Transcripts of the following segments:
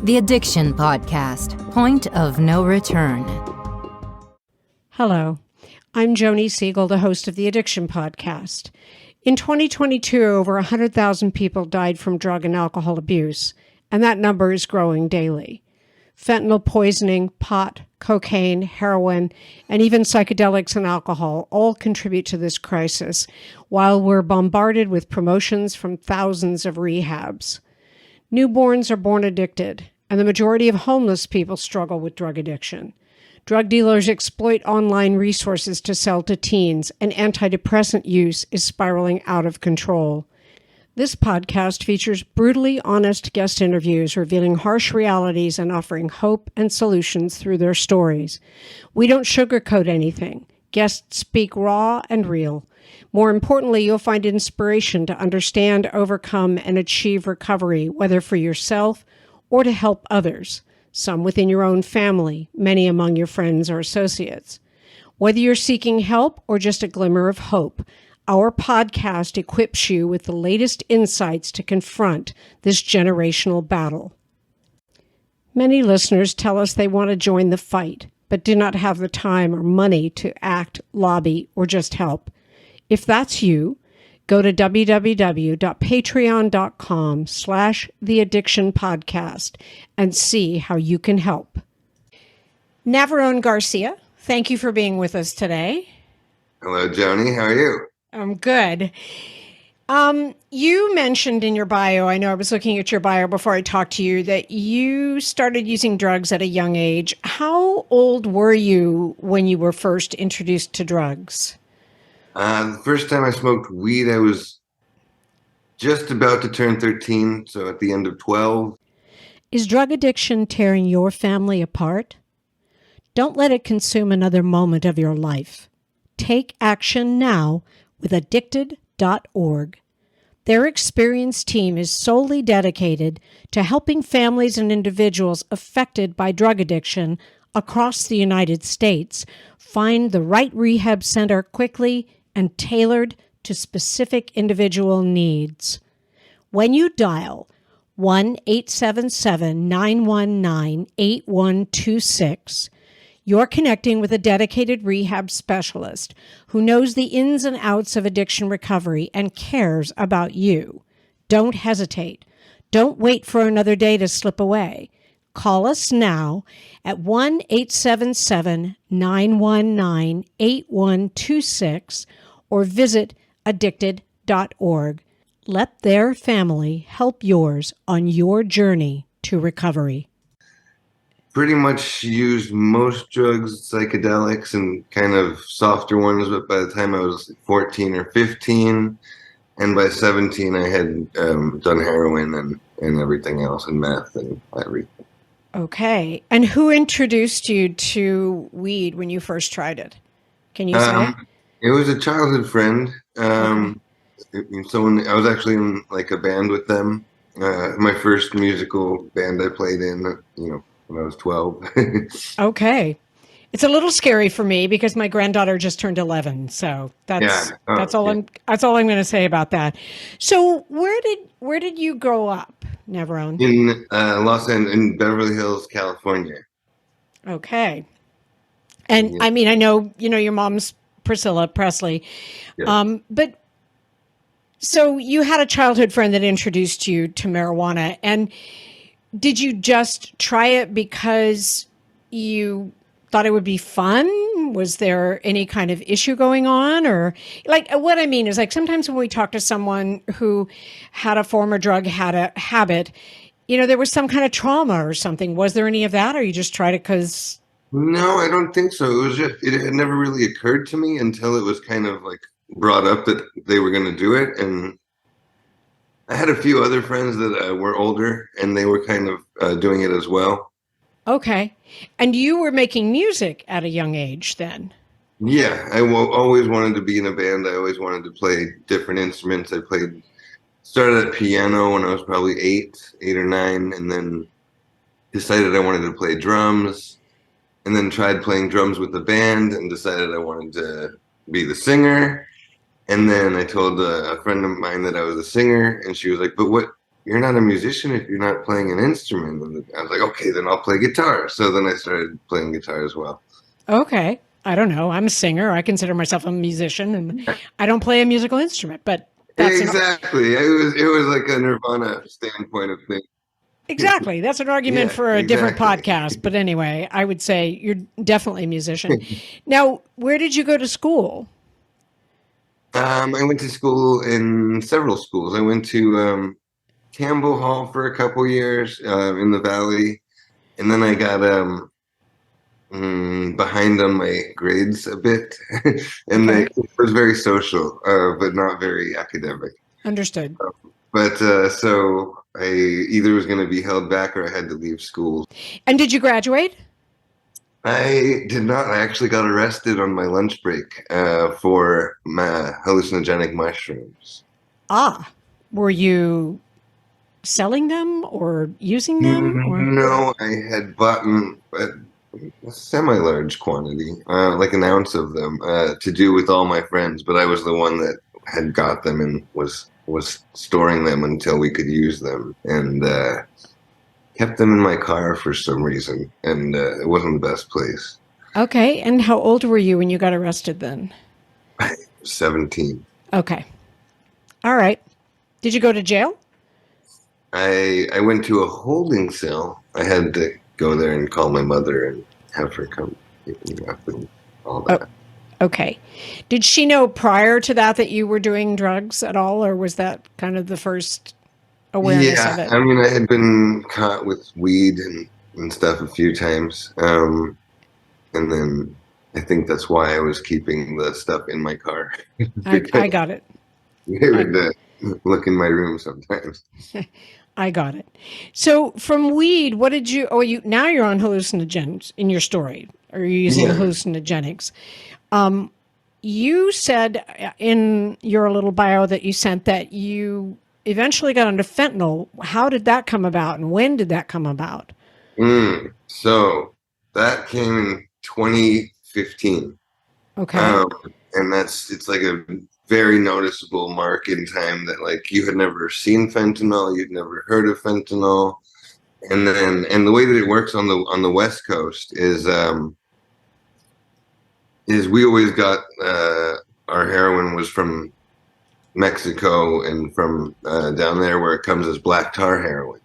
The Addiction Podcast, Point of No Return. Hello, I'm Joni Siegel, the host of the Addiction Podcast. In 2022, over 100,000 people died from drug and alcohol abuse, and that number is growing daily. Fentanyl poisoning, pot, cocaine, heroin, and even psychedelics and alcohol all contribute to this crisis, while we're bombarded with promotions from thousands of rehabs. Newborns are born addicted, and the majority of homeless people struggle with drug addiction. Drug dealers exploit online resources to sell to teens, and antidepressant use is spiraling out of control. This podcast features brutally honest guest interviews revealing harsh realities and offering hope and solutions through their stories. We don't sugarcoat anything. Guests speak raw and real. More importantly, you'll find inspiration to understand, overcome, and achieve recovery, whether for yourself or to help others, some within your own family, many among your friends or associates. Whether you're seeking help or just a glimmer of hope, our podcast equips you with the latest insights to confront this generational battle. Many listeners tell us they want to join the fight, but do not have the time or money to act, lobby, or just help. If that's you, go to www.patreon.com/theaddictionpodcast and see how you can help. Navarone Garcia, thank you for being with us today. Hello, Joni. How are you? I'm good. You mentioned in your bio, I know I was looking at your bio before I talked to you, that you started using drugs at a young age. How old were you when you were first introduced to drugs? The first time I smoked weed, I was just about to turn 13, so at the end of 12. Is drug addiction tearing your family apart? Don't let it consume another moment of your life. Take action now with addicted.org. Their experienced team is solely dedicated to helping families and individuals affected by drug addiction across the United States find the right rehab center quickly and tailored to specific individual needs. When you dial 1-877-919-8126, you're connecting with a dedicated rehab specialist who knows the ins and outs of addiction recovery and cares about you. Don't hesitate. Don't wait for another day to slip away. Call us now at 1-877-919-8126 or visit addicted.org. Let their family help yours on your journey to recovery. Pretty much used most drugs, psychedelics, and kind of softer ones, but by the time I was 14 or 15, and by 17 I had done heroin and everything else, and meth and everything. Okay. And who introduced you to weed when you first tried it? Can you say? It was a childhood friend. Okay. Someone I was actually in like a band with them. My first musical band I played in, when I was 12. Okay. It's a little scary for me because my granddaughter just turned 11. So that's all I'm going to say about that. So where did you grow up, Navarone? In in Beverly Hills, California. Okay. And yeah. I mean, I know, your mom's Priscilla, Presley. Yeah. But so you had a childhood friend that introduced you to marijuana, and did you just try it because you thought it would be fun? Was there any kind of issue going on? Or what I mean is sometimes when we talk to someone who had a former drug, had a habit, there was some kind of trauma or something. Was there any of that, or you just tried it because? No, I don't think so. It was it had never really occurred to me until it was kind of brought up that they were going to do it. And I had a few other friends that were older, and they were kind of doing it as well. Okay. And you were making music at a young age then? Yeah, I always wanted to be in a band. I always wanted to play different instruments. I started at piano when I was probably 8 or 9, and then decided I wanted to play drums, and then tried playing drums with the band and decided I wanted to be the singer. And then I told a friend of mine that I was a singer, and she was like, but what you're not a musician if you're not playing an instrument. And I was like, okay, then I'll play guitar. So then I started playing guitar as well. Okay. I don't know. I'm a singer. I consider myself a musician, and I don't play a musical instrument, but that's exactly. It was like a Nirvana standpoint of things. exactly. That's an argument Yeah, for a different exactly. podcast. But anyway, I would say you're definitely a musician. Now, where did you go to school? I went to school in several schools. I went to Campbell Hall for a couple years in the Valley, and then I got behind on my grades a bit, and Okay. it was very social, but not very academic. Understood. But so I either was going to be held back or I had to leave school. And did you graduate? I did not. I actually got arrested on my lunch break for my hallucinogenic mushrooms. Ah, were you selling them or using them? Or No, I had bought a semi-large quantity, like an ounce of them, to do with all my friends. But I was the one that had got them and was storing them until we could use them, and kept them in my car for some reason, and it wasn't the best place. okay. And how old were you when you got arrested then? 17. Okay. All right. Did you go to jail? I went to a holding cell. I had to go there and call my mother and have her come pick me up and all that. Okay. Did she know prior to that you were doing drugs at all, or was that kind of the first awareness of Yeah, it? I mean, I had been caught with weed and stuff a few times. And then I think that's why I was keeping the stuff in my car. I got it. They would look in my room sometimes. I got it. So from weed, what did you? Oh, now you're on hallucinogens in your story. Are you using Yeah. hallucinogenics? You said in your little bio that you sent that you eventually got onto fentanyl. How did that come about, and when did that come about? So that came in 2015. Okay. And it's like a very noticeable mark in time that like you had never seen fentanyl, you'd never heard of fentanyl. And the way that it works on the West Coast is we always got our heroin was from Mexico and from down there where it comes as black tar heroin.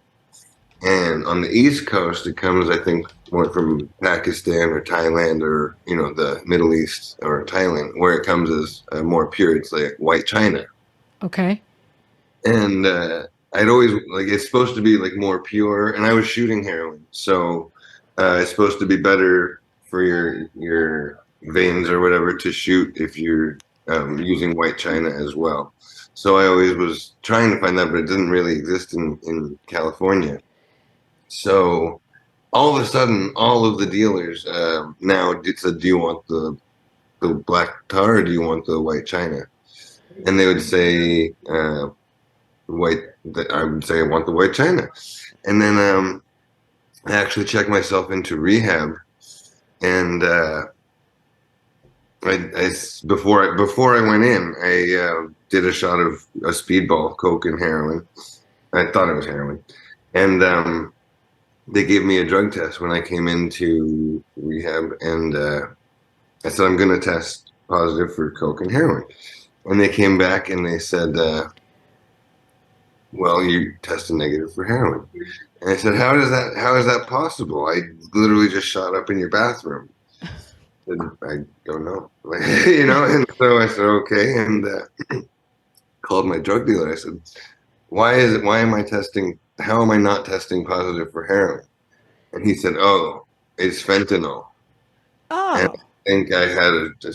And on the East Coast, it comes, I think, more from Pakistan or Thailand or, the Middle East or Thailand, where it comes as more pure. It's like white China. Okay. And I'd always, like, it's supposed to be, like, more pure. And I was shooting heroin. So it's supposed to be better for your veins or whatever to shoot if you're using white China as well. So I always was trying to find that, but it didn't really exist in California. So all of a sudden, all of the dealers now said, "Do you want the black tar or do you want the white China?" And they would say white. I would say I want the white China. And then I actually checked myself into rehab, and before I went in, I did a shot of a speedball, coke, and heroin. I thought it was heroin, and they gave me a drug test when I came into rehab, and I said, I'm going to test positive for coke and heroin. And they came back and they said, well, you tested negative for heroin. And I said, how is that possible? I literally just shot up in your bathroom. And I don't know, and so I said, okay. And called my drug dealer. I said, why how am I not testing positive for heroin? And he said, oh, it's fentanyl. And Oh. I think I had a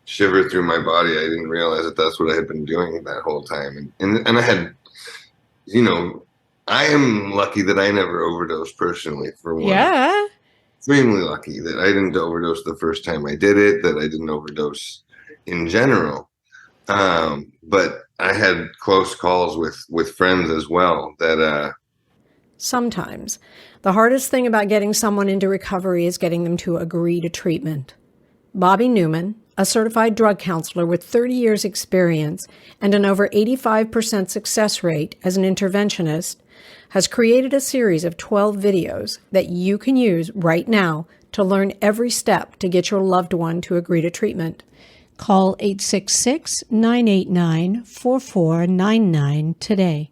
shiver through my body. I didn't realize that that's what I had been doing that whole time. And I had, I am lucky that I never overdosed personally, for one. Yeah. Extremely lucky that I didn't overdose the first time I did it, that I didn't overdose in general. But I had close calls with friends as well that Sometimes the hardest thing about getting someone into recovery is getting them to agree to treatment. Bobby Newman, a certified drug counselor with 30 years experience and an over 85% success rate as an interventionist, has created a series of 12 videos that you can use right now to learn every step to get your loved one to agree to treatment. Call 866-989-4499 today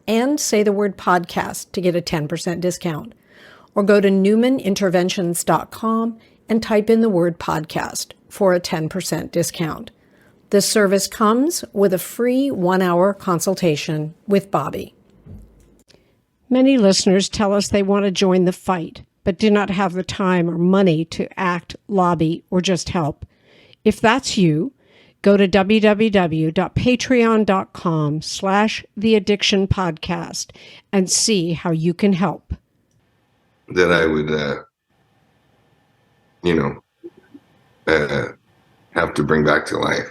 and say the word podcast to get a 10% discount. Or go to newmaninterventions.com and type in the word podcast for a 10% discount. This service comes with a free 1-hour consultation with Bobby. Many listeners tell us they want to join the fight, but do not have the time or money to act, lobby, or just help. If that's you, go to www.patreon.com/theaddictionpodcast and see how you can help. That I would, have to bring back to life.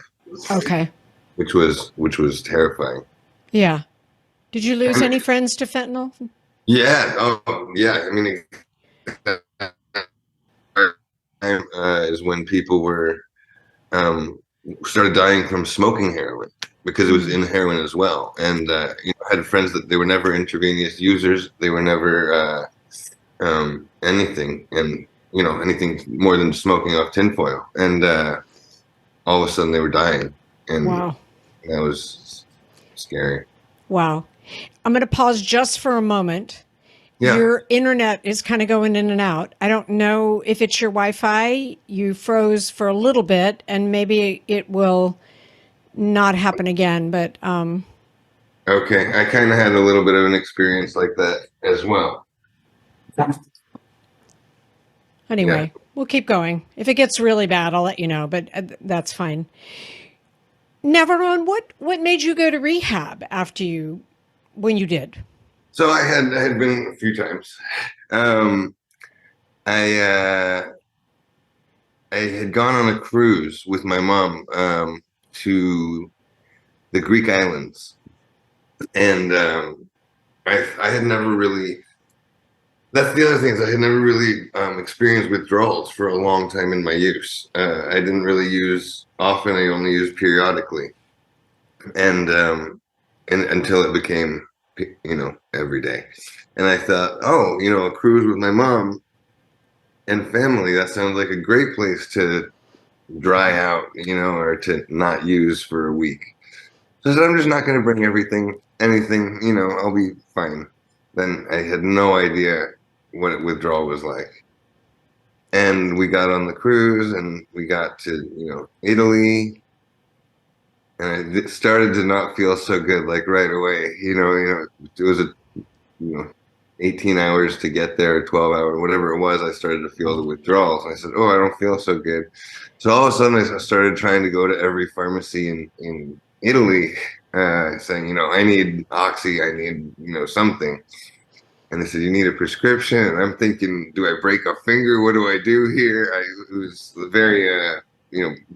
Okay. Which was terrifying. Yeah. Did you lose any friends to fentanyl? Yeah. Oh, yeah. I mean, is when people were started dying from smoking heroin, because it was in heroin as well. And I had friends that they were never intravenous users. They were never anything, and anything more than smoking off tinfoil. And all of a sudden they were dying, and wow, that was scary. Wow. I'm going to pause just for a moment. Yeah. Your internet is kind of going in and out. I don't know if it's your Wi-Fi. You froze for a little bit, and maybe it will not happen again. But okay, I kind of had a little bit of an experience like that as well. Anyway, we'll keep going. If it gets really bad, I'll let you know. But that's fine. Navarone, what made you go to rehab when you did? So I had been a few times. I had gone on a cruise with my mom to the Greek islands, and I had never really. That's the other thing, is I had never really experienced withdrawals for a long time in my use. I didn't really use often. I only used periodically, and until it became, every day. And I thought, a cruise with my mom and family, that sounds like a great place to dry out, or to not use for a week. So I said, I'm just not going to bring anything, I'll be fine. Then I had no idea what withdrawal was like. And we got on the cruise, and we got to, Italy, and I started to not feel so good, like right away. It was 18 hours to get there, 12 hours, whatever it was. I started to feel the withdrawals. I said, I don't feel so good. So all of a sudden I started trying to go to every pharmacy in Italy, saying, I need Oxy, I need, something. And they said, you need a prescription. And I'm thinking, do I break a finger? What do I do here? It was very,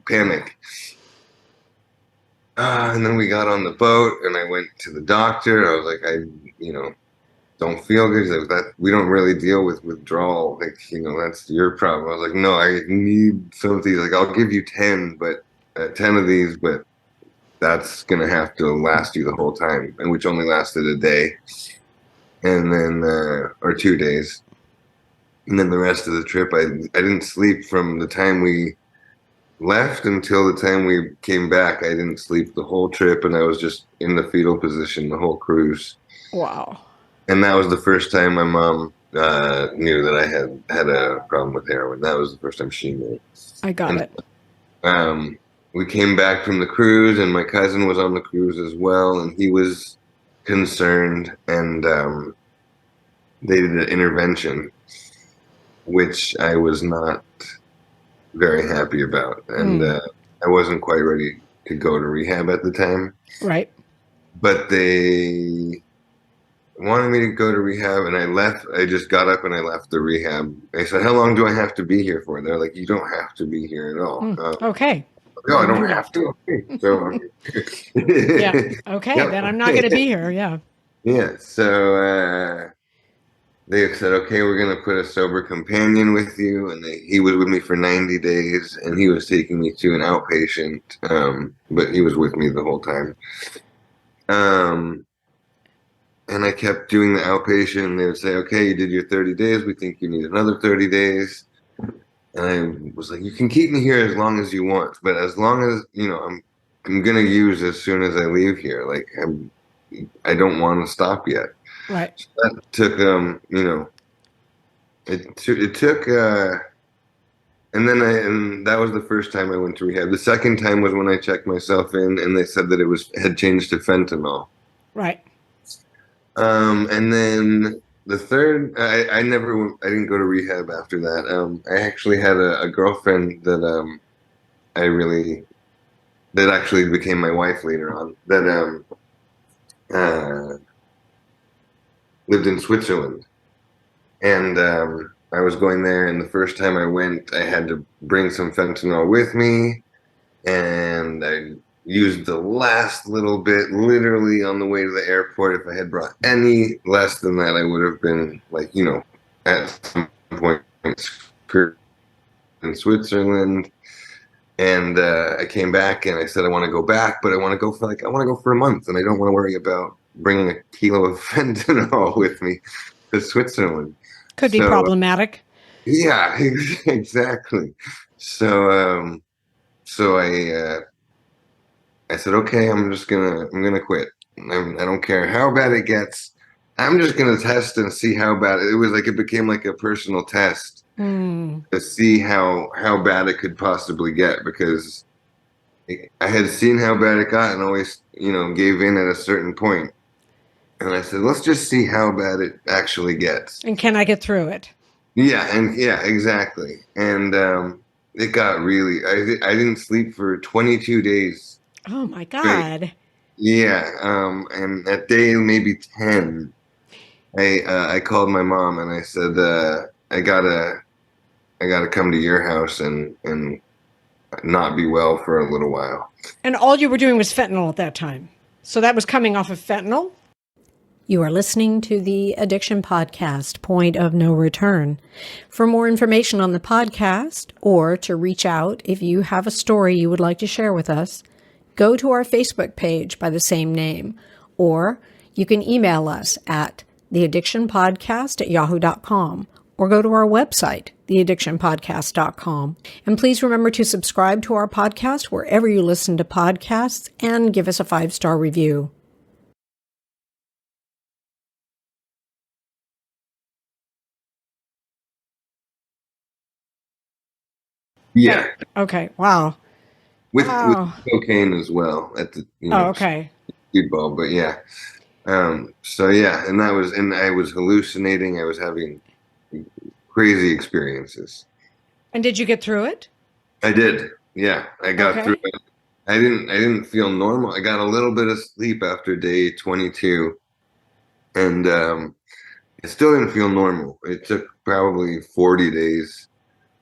panic. And then we got on the boat, and I went to the doctor. I was like, I don't feel good. He's like, we don't really deal with withdrawal. Like, that's your problem. I was like, no, I need some of these. Like, I'll give you 10 of these, but that's going to have to last you the whole time, and which only lasted a day. And then, or 2 days. And then the rest of the trip, I didn't sleep from the time we left until the time we came back. I didn't sleep the whole trip, and I was just in the fetal position the whole cruise. Wow. And that was the first time my mom knew that I had a problem with heroin. That was the first time she knew. I got it. We came back from the cruise, and my cousin was on the cruise as well, and he was concerned, and they did an intervention, which I was not very happy about, and I wasn't quite ready to go to rehab at the time. Right. But they wanted me to go to rehab, and I left. I just got up and I left the rehab. I said, how long do I have to be here for? They're like, you don't have to be here at all. Okay. No, I don't have to. Okay. So, yeah. Okay. Yeah. Then I'm not going to be here. Yeah. Yeah. So they said, okay, we're going to put a sober companion with you. And he was with me for 90 days and he was taking me to an outpatient. But he was with me the whole time. Um, and I kept doing the outpatient and they would say, okay, you did your 30 days. We think you need another 30 days. And I was like, you can keep me here as long as you want, but as long as, I'm going to use as soon as I leave here. Like, I don't want to stop yet. Right. So that took, it took, and that was the first time I went to rehab. The second time was when I checked myself in and they said that had changed to fentanyl. Right. And then the third, I didn't go to rehab after that. I actually had a girlfriend that, that actually became my wife later on, that, lived in Switzerland. And, I was going there, and the first time I went, I had to bring some fentanyl with me, and I used the last little bit literally on the way to the airport. If I had brought any less than that, I would have been like, at some point in Switzerland. And I came back and I said, I want to go back, but I want to go for a month, and I don't want to worry about bringing a kilo of fentanyl with me to Switzerland. Could be problematic. Yeah, exactly. So, I said, okay, I'm gonna quit. I don't care how bad it gets. I'm just gonna test and see how bad it was. Like it became like a personal test to see how bad it could possibly get, because I had seen how bad it got and always, gave in at a certain point. And I said, let's just see how bad it actually gets. And can I get through it? Yeah, exactly. And it got really, I didn't sleep for 22 days. Oh my God. Yeah. And at day maybe 10, I called my mom and I said, I gotta come to your house and not be well for a little while. And all you were doing was fentanyl at that time. So that was coming off of fentanyl? You are listening to the Addiction Podcast, Point of No Return. For more information on the podcast, or to reach out if you have a story you would like to share with us, go to our Facebook page by the same name, or you can email us at theaddictionpodcast@yahoo.com, or go to our website, theaddictionpodcast.com. And please remember to subscribe to our podcast wherever you listen to podcasts and give us a 5-star review. Yeah. Okay. Wow. With cocaine as well at the okay. speedball, but yeah. So yeah, and I was hallucinating. I was having crazy experiences. And did you get through it? I did. Yeah, I got through it. I didn't feel normal. I got a little bit of sleep after day 22, and I still didn't feel normal. It took probably 40 days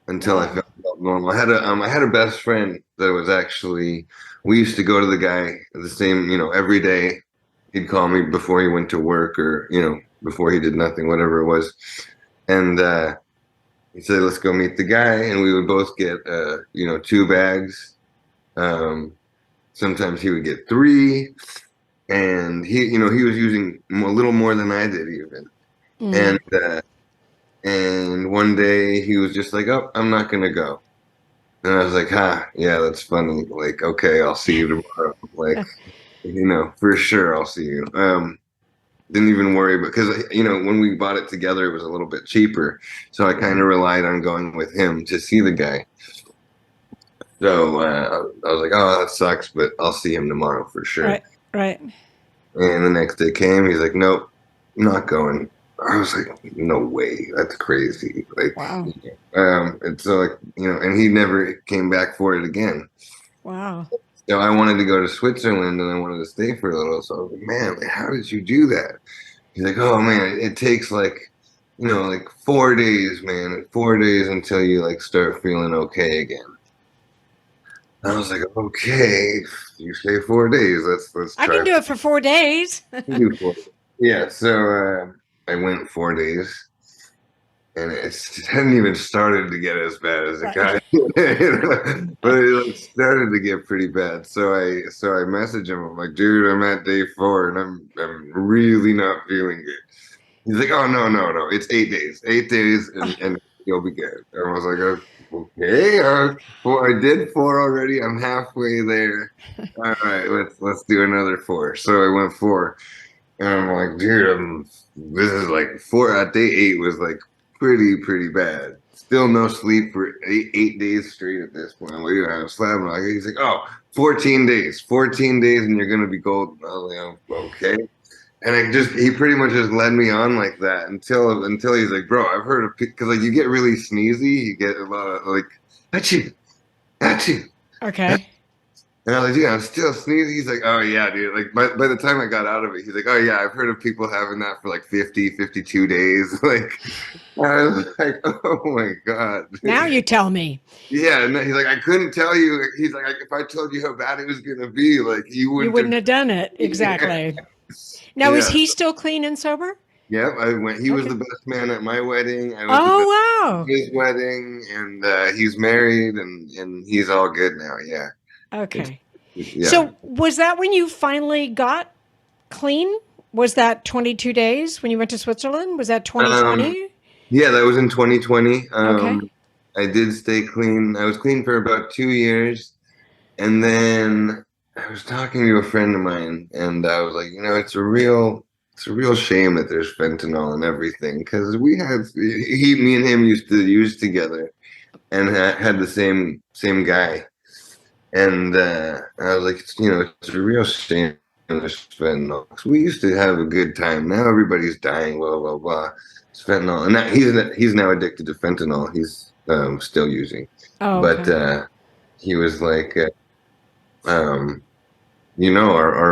until I felt normal. I had a best friend that was actually, we used to go to the guy the same, every day. He'd call me before he went to work, or, before he did nothing, whatever it was. And he said, let's go meet the guy. And we would both get, 2 bags. Sometimes he would get 3. And he was using a little more than I did even. And one day he was just like, oh, I'm not going to go. And I was like, yeah, that's funny. Like, okay, I'll see you tomorrow. Like, for sure I'll see you. Didn't even worry, because, when we bought it together, it was a little bit cheaper. So I kind of relied on going with him to see the guy. So I was like, oh, that sucks, but I'll see him tomorrow for sure. Right. And the next day came, he's like, nope, not going. I was like, no way, that's crazy. Like, wow. And so, like, and he never came back for it again. Wow. So I wanted to go to Switzerland and I wanted to stay for a little. So I was like, man, how did you do that? He's like, oh man, it takes like 4 days, man, 4 days until you like start feeling okay again. I was like, okay, you say 4 days. Let's try. I can do it for 4 days. Do 4 days. Yeah. So I went 4 days, and it hadn't even started to get as bad as it got, Right. but it like started to get pretty bad. So I messaged him. I'm like, dude, I'm at day 4, and I'm really not feeling good. He's like, oh no, it's 8 days, 8 days, and you'll be good. And I was like, okay, well, I did 4 already. I'm halfway there. All right, let's do another 4. So I went 4. And I'm like, dude, this is like 4 at day 8 was like pretty bad. Still no sleep for 8 days straight at this point. I'm like, I was slapping. Like, he's like, oh, 14 days, 14 days, and you're gonna be golden. I was like, okay. And he pretty much just led me on like that until he's like, bro, I've heard of, because like you get really sneezy, you get a lot of like, achoo, achoo. Okay. And I was like, dude, I'm still sneezing. He's like, oh, yeah, dude. Like, by the time I got out of it, he's like, oh, yeah, I've heard of people having that for like 50, 52 days. Like, I was like, oh, my God. Now you tell me. Yeah. And he's like, I couldn't tell you. He's like, if I told you how bad it was going to be, like, you wouldn't have done it. Exactly. Yeah. Now, Yeah. is he still clean and sober? Yeah, I went. He was Okay. the best man at my wedding. I was the best Oh, at his wedding, and he's married, and he's all good now. Yeah. wow. Okay. Yeah. So was that when you finally got clean? Was that 22 days when you went to Switzerland? Was that 2020? Yeah, that was in 2020. Okay. I did stay clean. I was clean for about 2 years, and then I was talking to a friend of mine, and I was like, it's a real shame that there's fentanyl and everything, because me and him used to use together, and had the same guy. And I was like, it's a real shame there's fentanyl. 'Cause we used to have a good time. Now everybody's dying, blah, blah, blah. It's fentanyl. And he's now addicted to fentanyl. He's still using. Oh, But okay. he was like, our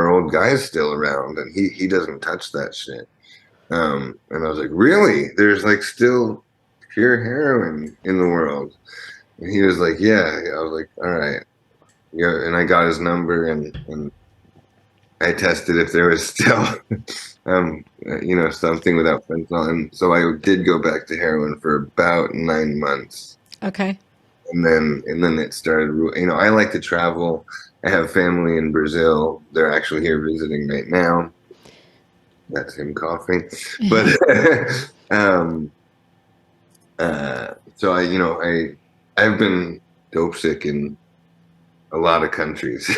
old guy's still around, and he doesn't touch that shit. And I was like, really? There's like still pure heroin in the world? And he was like, yeah. I was like, all right. Yeah, and I got his number, and I tested if there was still, something without fentanyl. And so I did go back to heroin for about 9 months. Okay. And then it started, I like to travel. I have family in Brazil. They're actually here visiting right now. That's him coughing. But, so I've been dope sick in a lot of countries.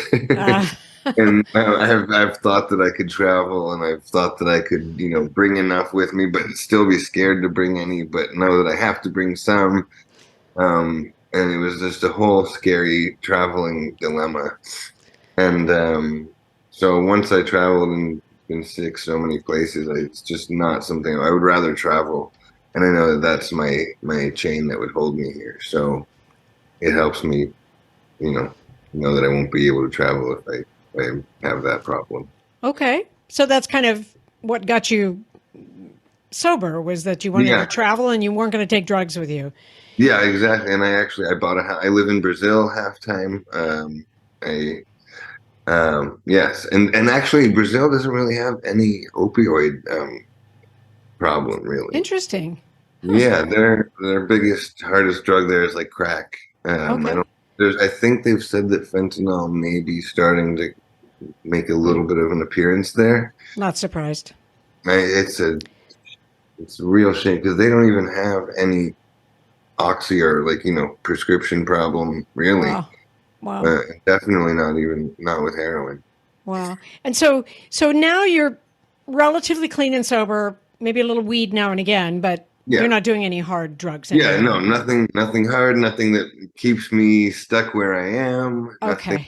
And I've thought that I could travel, and I've thought that I could, bring enough with me, but still be scared to bring any, but know that I have to bring some. And it was just a whole scary traveling dilemma. And so once I traveled and been sick so many places, it's just not something I would rather travel. And I know that that's my chain that would hold me here. So it helps me, know that I won't be able to travel if I have that problem. Okay. So that's kind of what got you sober, was that you wanted to travel and you weren't going to take drugs with you. Yeah, exactly. And I bought a house. I live in Brazil half time. Yes. And actually Brazil doesn't really have any opioid problem, really. Interesting. Yeah, their biggest, hardest drug there is like crack. Okay. I think they've said that fentanyl may be starting to make a little bit of an appearance there. Not surprised. It's a real shame, because they don't even have any oxy or prescription problem, really. Wow. Definitely not with heroin. Wow. And so now you're relatively clean and sober, maybe a little weed now and again, but you're not doing any hard drugs anymore. Yeah, no, nothing hard, nothing that keeps me stuck where I am. Okay.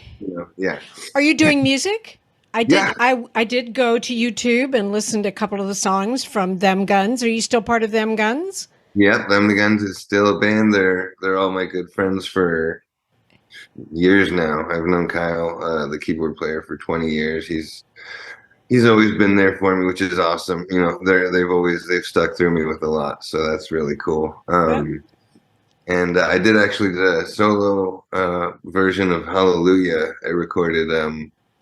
Yeah. Are you doing music? I did. Yeah. I did go to YouTube and listen to a couple of the songs from Them Guns. Are you still part of Them Guns? Yeah, Them the Guns is still a band. They're all my good friends for years now. I've known Kyle, the keyboard player, for 20 years. He's always been there for me, which is awesome. They've stuck through me with a lot, so that's really cool. And I did actually the solo version of Hallelujah. I recorded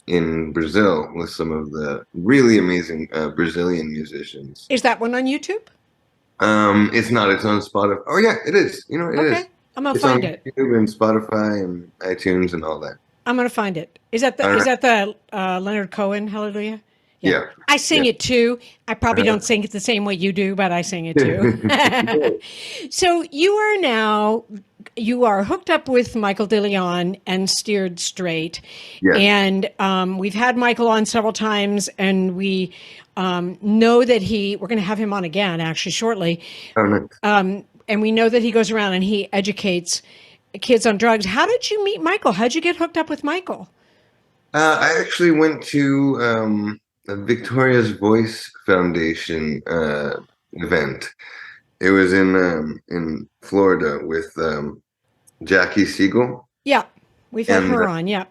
in Brazil with some of the really amazing Brazilian musicians. Is that one on YouTube? It's not. It's on Spotify. Oh yeah, it is. It Okay, is. I'm gonna It's on find it. YouTube and Spotify and iTunes and all that. I'm gonna find it. Is that the All is right. that the Leonard Cohen Hallelujah? Yeah. Yeah. I sing Yeah. it too. I probably Uh-huh. don't sing it the same way you do, but I sing it too. So you are hooked up with Michael Deleon and steered straight. Yes. And we've had Michael on several times, and we know that we're going to have him on again actually shortly. Oh, nice. And we know that he goes around and he educates kids on drugs. How did you meet Michael? How'd you get hooked up with Michael? I actually went to the Victoria's Voice Foundation event. It was in Florida with Jackie Siegel, Yeah, we've had and her on. Yeah.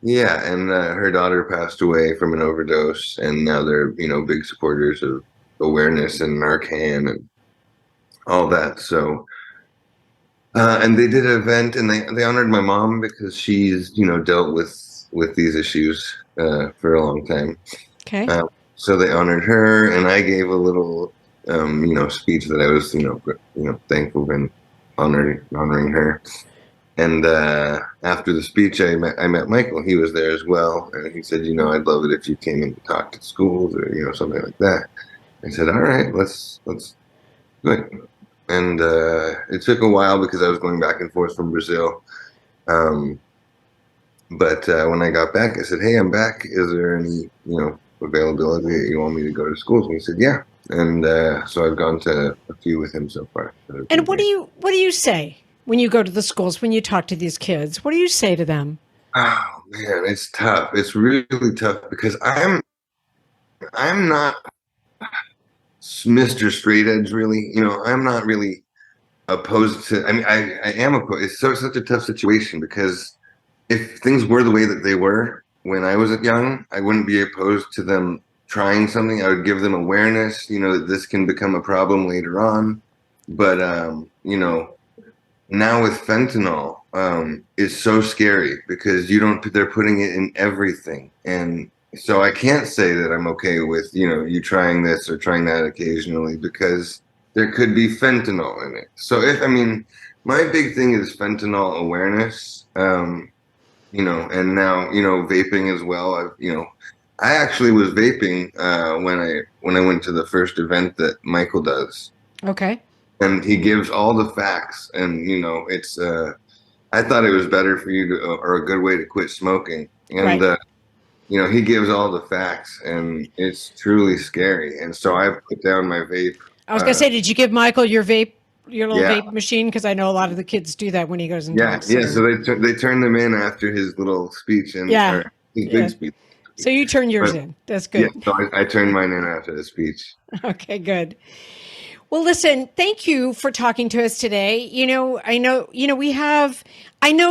yeah, and her daughter passed away from an overdose, and now they're big supporters of awareness and Narcan and all that. So, and they did an event, and they honored my mom because she's dealt with these issues for a long time. Okay. So they honored her, and I gave a little speech that I was thankful and honoring her. And after the speech, I met Michael. He was there as well, and he said, I'd love it if you came in to talk to schools or something like that. I said, all right, let's do it. And it took a while because I was going back and forth from Brazil. But when I got back, I said, hey, I'm back. Is there any availability that you want me to go to schools? And he said, yeah. And so I've gone to a few with him so far. And what do you say when you go to the schools, when you talk to these kids? What do you say to them? Oh man, it's tough. It's really tough because I'm not Mr. Straight Edge, really. I'm not really opposed to. I mean, I am opposed. It's such a tough situation because if things were the way that they were when I was young, I wouldn't be opposed to them trying something. I would give them awareness, that this can become a problem later on. But now with fentanyl, it's so scary because they're putting it in everything. And so I can't say that I'm okay with, you trying this or trying that occasionally because there could be fentanyl in it. So my big thing is fentanyl awareness. And now, vaping as well. I actually was vaping when I went to the first event that Michael does. Okay. And he gives all the facts, and it's I thought it was better for you to, or a good way to quit smoking. And Right. he gives all the facts, and it's truly scary. And so I put down my vape. I was gonna say, did you give Michael your little Yeah. vape machine? Because I know a lot of the kids do that when he goes and Yeah, talks. yeah. So they turned them in after his little speech and Yeah. or his Yeah. big speech. So you turn yours But- in. That's Yeah, good. so I turned mine in after the speech. Okay, good. Well, listen, thank you for talking to us today. I know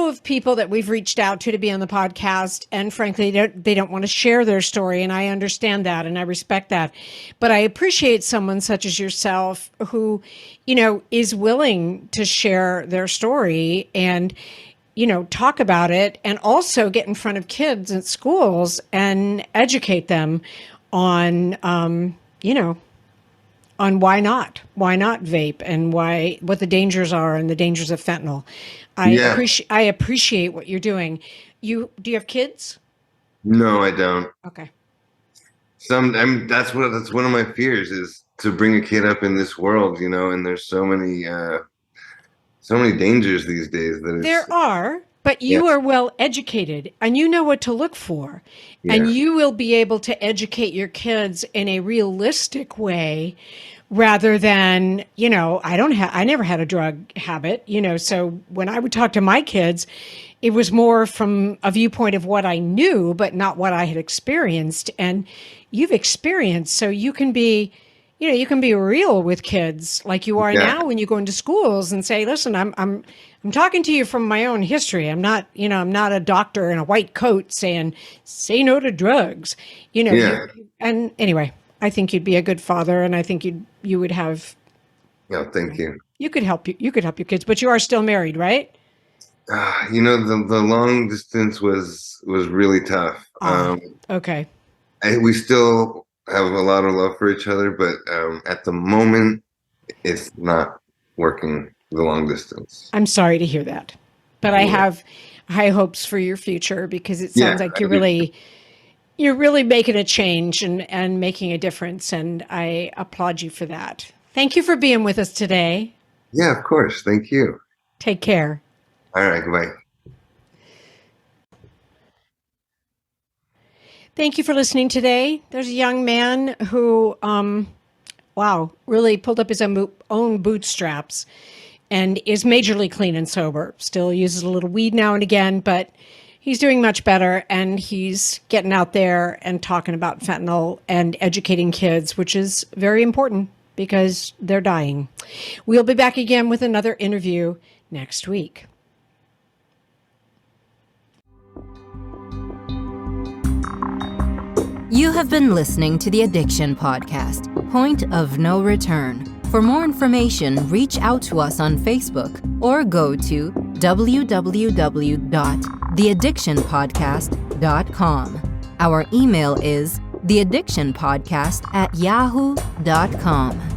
of people that we've reached out to be on the podcast, and frankly, they don't want to share their story, and I understand that, and I respect that. But I appreciate someone such as yourself who, is willing to share their story and, talk about it, and also get in front of kids at schools and educate them on, on why not vape and what the dangers are and the dangers of fentanyl. Yeah. I appreciate what you're doing. Do you have kids? No, I don't. Okay. That's one of my fears is to bring a kid up in this world, and there's so many dangers these days that There are, but you are well educated and you know what to look for. And you will be able to educate your kids in a realistic way rather than, I never had a drug habit, so when I would talk to my kids, it was more from a viewpoint of what I knew, but not what I had experienced. And you've experienced, so you can be real with kids like you are now when you go into schools and say, listen, I'm talking to you from my own history. I'm not a doctor in a white coat saying, say no to drugs, and anyway, I think you'd be a good father, and I think you would have. Yeah, thank you. You could help your kids, but you are still married, right? The long distance was really tough. Okay. We still have a lot of love for each other, but at the moment, it's not working the long distance. I'm sorry to hear that, but I Yeah. have high hopes for your future because it sounds Yeah, like you're really making a change and making a difference, and I applaud you for that. Thank you for being with us today. Yeah, of course. Thank you. Take care. All right, goodbye. Thank you for listening today. There's a young man who, really pulled up his own bootstraps and is majorly clean and sober. Still uses a little weed now and again, but he's doing much better, and he's getting out there and talking about fentanyl and educating kids, which is very important because they're dying. We'll be back again with another interview next week. You have been listening to the Addiction Podcast, Point of No Return. For more information, reach out to us on Facebook or go to www.theaddictionpodcast.com. Our email is theaddictionpodcast@yahoo.com.